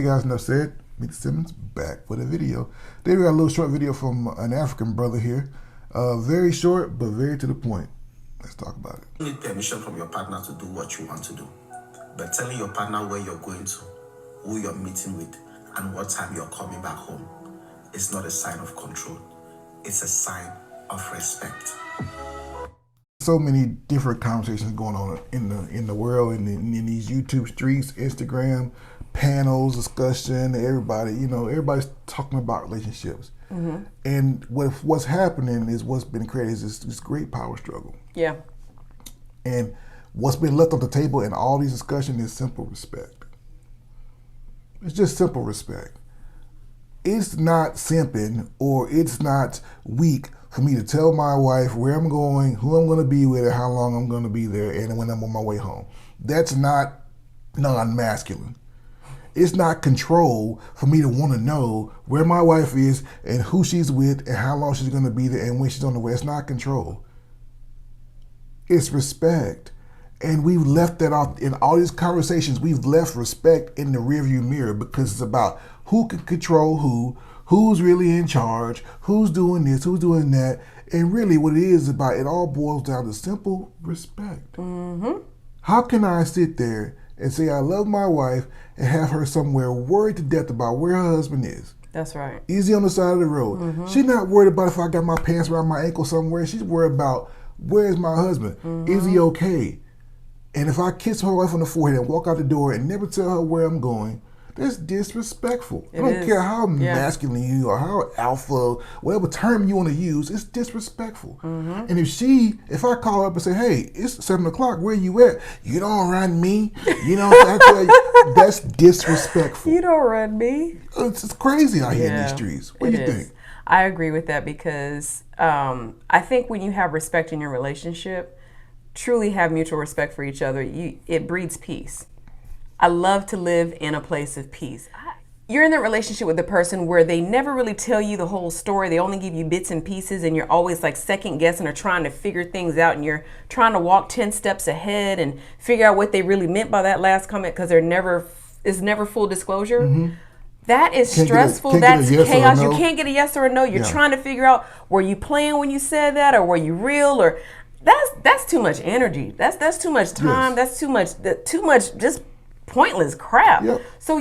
guys, enough said. Meet Simmons back with a video. Today we got a little short video from an African brother here. Very short, but very to the point. Let's talk about it. You need permission from your partner to do what you want to do. But telling your partner where you're going to, who you're meeting with, and what time you're coming back home is not a sign of control. It's a sign of respect. So many different conversations going on in the world, in these YouTube streets, Instagram, panels, discussion, everybody's talking about relationships. Mm-hmm. And what's happening is what's been created is this great power struggle. Yeah. And what's been left on the table in all these discussions is simple respect. It's just simple respect. It's not simping or it's not weak for me to tell my wife where I'm going, who I'm going to be with, and how long I'm going to be there, and when I'm on my way home. That's not non-masculine. It's not control for me to want to know where my wife is and who she's with and how long she's going to be there and when she's on the way. It's not control. It's respect. And we've left that off in all these conversations. We've left respect in the rearview mirror because it's about who can control who's really in charge, who's doing this, who's doing that. And really what it is about, it all boils down to simple respect. Mm-hmm. How can I sit there and say I love my wife and have her somewhere worried to death about where her husband is? That's right. Easy on the side of the road. Mm-hmm. She's not worried about if I got my pants around my ankle somewhere. She's worried about where's my husband? Mm-hmm. Is he okay? And if I kiss my wife on the forehead and walk out the door and never tell her where I'm going, that's disrespectful. I don't care how masculine you are, how alpha, whatever term you want to use, it's disrespectful. Mm-hmm. And if I call her up and say, hey, it's 7 o'clock, where you at? You don't run me. You know, that's disrespectful. You don't run me. It's crazy out here in these streets. What do you think? I agree with that because I think when you have respect in your relationship, truly have mutual respect for each other, it breeds peace. I love to live in a place of peace. You're in that relationship with the person where they never really tell you the whole story. They only give you bits and pieces, and you're always like second guessing or trying to figure things out, and you're trying to walk 10 steps ahead and figure out what they really meant by that last comment because it's never full disclosure. Mm-hmm. That is stressful. That's chaos. You can't get a yes or a no. You're trying to figure out, were you playing when you said that, or were you real, or that's too much energy. That's too much time. Yes. That's too much just pointless crap. Yep. So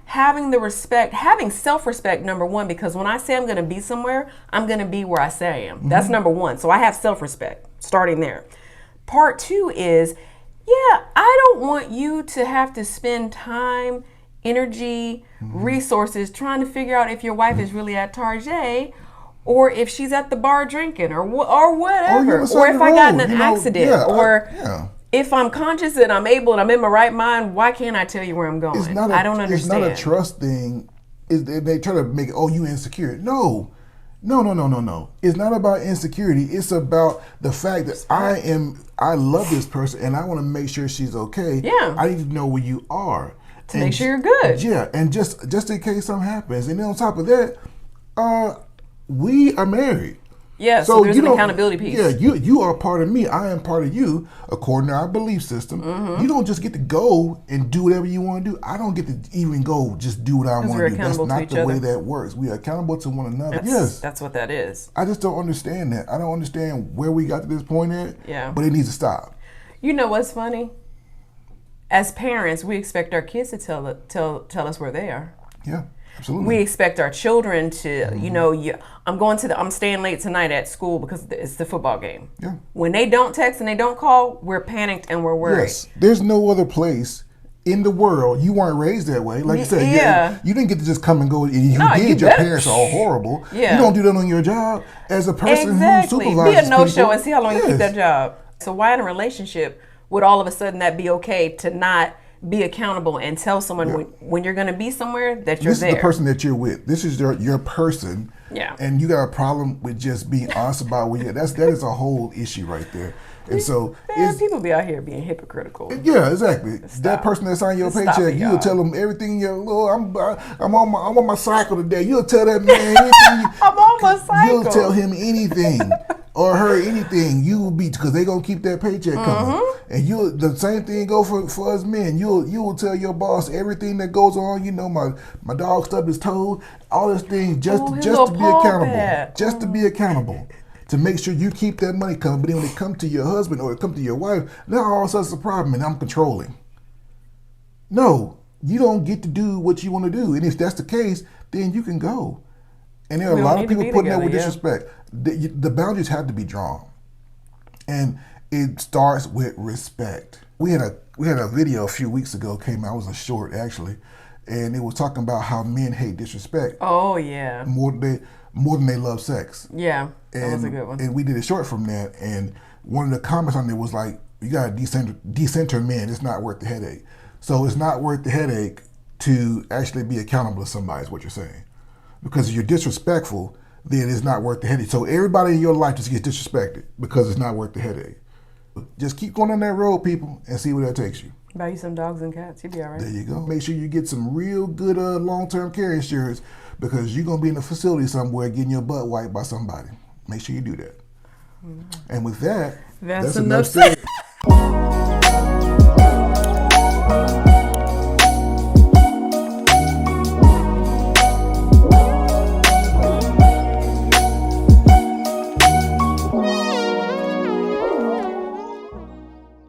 having the respect, having self-respect, number one, because when I say I'm going to be somewhere, I'm going to be where I say I am. Mm-hmm. That's number one. So I have self-respect, starting there. Part two is, I don't want you to have to spend time, energy, resources trying to figure out if your wife is really at Target or if she's at the bar drinking or whatever, or if I got in an accident, if I'm conscious and I'm able and I'm in my right mind, why can't I tell you where I'm going? I don't understand. It's not a trust thing. They try to make it, you insecure. No. It's not about insecurity. It's about the fact that I love this person and I want to make sure she's okay. Yeah. I need to know where you are. To make sure you're good. Yeah, and just in case something happens. And then on top of that, we are married. Yeah, so there's an accountability piece. Yeah, you are part of me. I am part of you, according to our belief system. Mm-hmm. You don't just get to go and do whatever you want to do. I don't get to even go just do what I want to do. That's not the way that works. We are accountable to one another. That's what that is. I just don't understand that. I don't understand where we got to this point at. Yeah. But it needs to stop. You know what's funny? As parents, we expect our kids to tell us where they are. Yeah. Absolutely. We expect our children to, I'm staying late tonight at school because it's the football game. Yeah. When they don't text and they don't call, we're panicked and we're worried. Yes. There's no other place in the world. You weren't raised that way. Like you said, you didn't get to just come and go. Your parents are all horrible. Yeah. You don't do that on your job as a person who supervises Be a no-show and see how long you keep that job. So why in a relationship would all of a sudden that be okay to not be accountable and tell someone when you're going to be somewhere that you're there. This is the person that you're with. This is your person. Yeah. And you got a problem with just being honest about where you're. That is a whole issue right there. And so people be out here being hypocritical. Yeah, exactly. That person that's on your paycheck, you'll tell them everything. I'm on my cycle today. You'll tell that man anything. I'm on my cycle. You'll tell him anything. or her anything, you will be, because they gonna keep that paycheck coming. And you, the same thing go for us men. You will tell your boss everything that goes on. You know, my dog stubbed his toe, all these things, just to be accountable, just to be accountable, to make sure you keep that money coming. But then when it comes to your husband or it comes to your wife, now all of a sudden it's a problem, and I'm controlling. No, you don't get to do what you want to do, and if that's the case, then you can go. And there are a lot of people putting up with disrespect. The boundaries have to be drawn, and it starts with respect. We had a video a few weeks ago came out. It was a short actually, and it was talking about how men hate disrespect. Oh yeah. More than they love sex. Yeah, that was a good one. And we did a short from that, and one of the comments on there was like, "You gotta decenter men. It's not worth the headache." So it's not worth the headache to actually be accountable to somebody. Is what you're saying. Because if you're disrespectful, then it's not worth the headache. So everybody in your life just gets disrespected because it's not worth the headache. Just keep going on that road, people, and see where that takes you. Buy you some dogs and cats, you'll be all right. There you go. Make sure you get some real good long-term care insurance, because you're going to be in a facility somewhere getting your butt wiped by somebody. Make sure you do that. And with that, that's enough said.